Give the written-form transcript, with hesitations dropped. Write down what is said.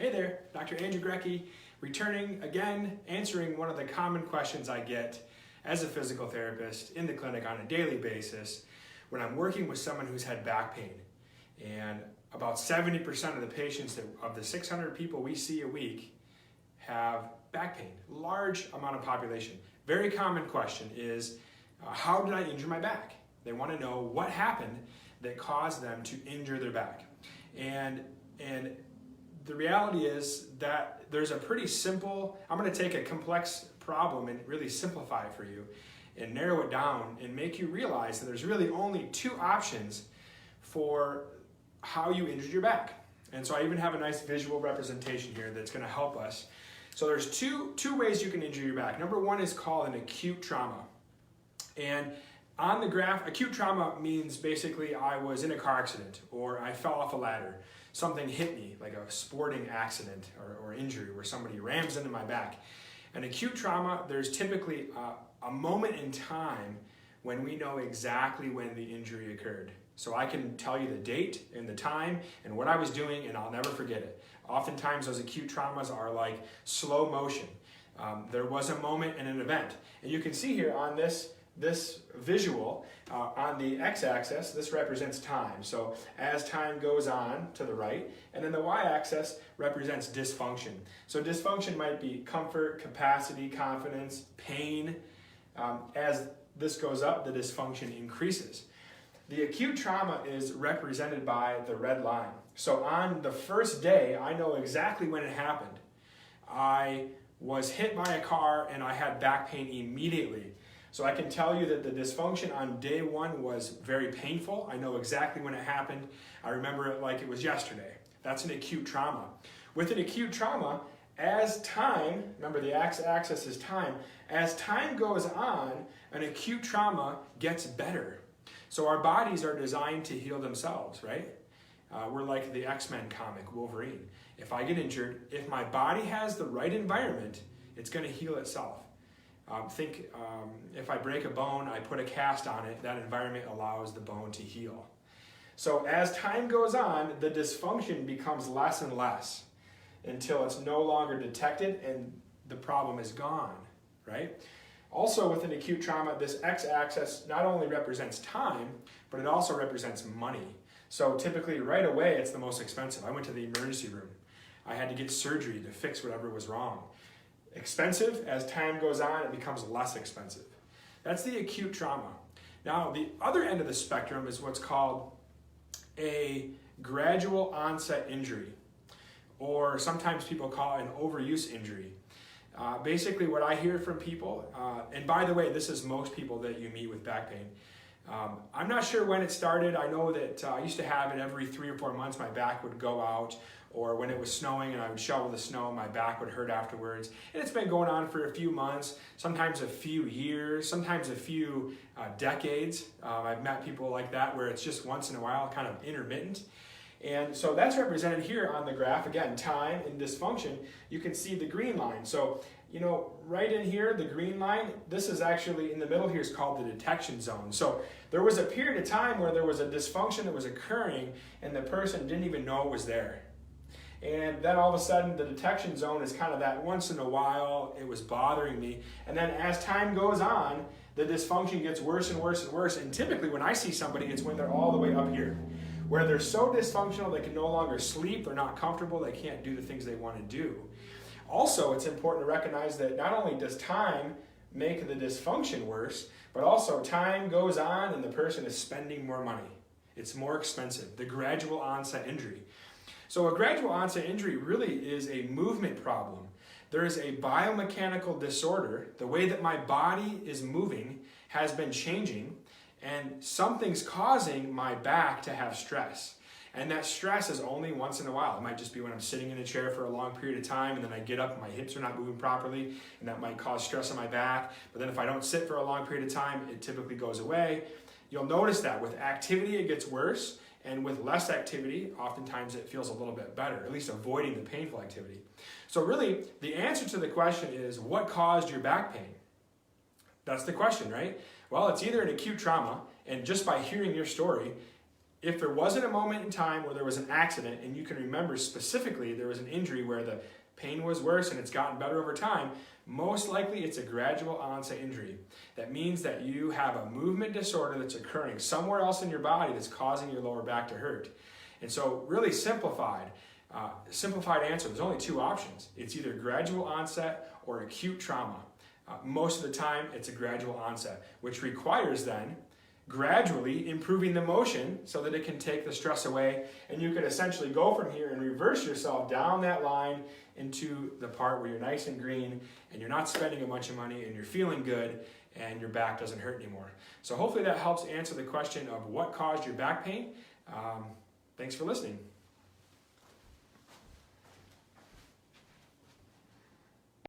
Hey there, Dr. Andrew Grecki, returning again, answering one of the common questions I get as a physical therapist in the clinic on a daily basis when I'm working with someone who's had back pain. And about 70% of the patients of the 600 people we see a week have back pain, large amount of population. Very common question is, how did I injure my back? They want to know what happened that caused them to injure their back. And the reality is that there's a pretty simple, I'm going to take a complex problem and really simplify it for you and narrow it down and make you realize that there's really only two options for how you injured your back. And so I even have a nice visual representation here that's going to help us. So there's two ways you can injure your back. Number one is called an acute trauma. And on the graph, acute trauma means basically I was in a car accident or I fell off a ladder. Something hit me, like a sporting accident or injury where somebody rams into my back. An acute trauma, there's typically a moment in time when we know exactly when the injury occurred. So I can tell you the date and the time and what I was doing, and I'll never forget it. Oftentimes those acute traumas are like slow motion. There was a moment and an event. And you can see here on this visual, on the x-axis, this represents time. So as time goes on to the right, and then the y-axis represents dysfunction. So dysfunction might be comfort, capacity, confidence, pain. As this goes up, the dysfunction increases. The acute trauma is represented by the red line. So on the first day, I know exactly when it happened. I was hit by a car and I had back pain immediately. So I can tell you that the dysfunction on day one was very painful. I know exactly when it happened. I remember it like it was yesterday. That's an acute trauma. With an acute trauma, as time, remember the x-axis is time, as time goes on, an acute trauma gets better. So our bodies are designed to heal themselves, right? We're like the X-Men comic, Wolverine. If I get injured, if my body has the right environment, it's going to heal itself. If I break a bone, I put a cast on it, that environment allows the bone to heal. So as time goes on, the dysfunction becomes less and less until it's no longer detected and the problem is gone, right? Also with an acute trauma, this x-axis not only represents time, but it also represents money. So typically right away, it's the most expensive. I went to the emergency room. I had to get surgery to fix whatever was wrong. Expensive, as time goes on, it becomes less expensive. That's the acute trauma. Now, the other end of the spectrum is what's called a gradual onset injury, or sometimes people call it an overuse injury. Basically, what I hear from people, and by the way, this is most people that you meet with back pain. I'm not sure when it started. I know that I used to have it every 3 or 4 months, my back would go out, or when it was snowing and I would shovel the snow, my back would hurt afterwards. And it's been going on for a few months, sometimes a few years, sometimes a few decades. I've met people like that where it's just once in a while, kind of intermittent. And so that's represented here on the graph. Again, time and dysfunction, you can see the green line. So, you know, right in here, the green line, this is actually in the middle here is called the detection zone. So there was a period of time where there was a dysfunction that was occurring and the person didn't even know it was there. And then all of a sudden the detection zone is kind of that once in a while, it was bothering me. And then as time goes on, the dysfunction gets worse and worse and worse. And typically when I see somebody, it's when they're all the way up here, where they're so dysfunctional they can no longer sleep, they're not comfortable, they can't do the things they want to do. Also, it's important to recognize that not only does time make the dysfunction worse, but also time goes on and the person is spending more money. It's more expensive, the gradual onset injury. So a gradual onset injury really is a movement problem. There is a biomechanical disorder. The way that my body is moving has been changing, and something's causing my back to have stress. And that stress is only once in a while. It might just be when I'm sitting in a chair for a long period of time and then I get up and my hips are not moving properly, and that might cause stress on my back. But then if I don't sit for a long period of time, it typically goes away. You'll notice that with activity it gets worse, and with less activity, oftentimes it feels a little bit better, at least avoiding the painful activity. So really, the answer to the question is, what caused your back pain? That's the question, right? Well, it's either an acute trauma, and just by hearing your story, if there wasn't a moment in time where there was an accident and you can remember specifically there was an injury where the pain was worse and it's gotten better over time, most likely it's a gradual onset injury. That means that you have a movement disorder that's occurring somewhere else in your body that's causing your lower back to hurt. And so really simplified answer, there's only two options. It's either gradual onset or acute trauma. Most of the time it's a gradual onset, which requires then gradually improving the motion so that it can take the stress away, and you can essentially go from here and reverse yourself down that line into the part where you're nice and green and you're not spending a bunch of money and you're feeling good and your back doesn't hurt anymore. So hopefully that helps answer the question of what caused your back pain. Thanks for listening.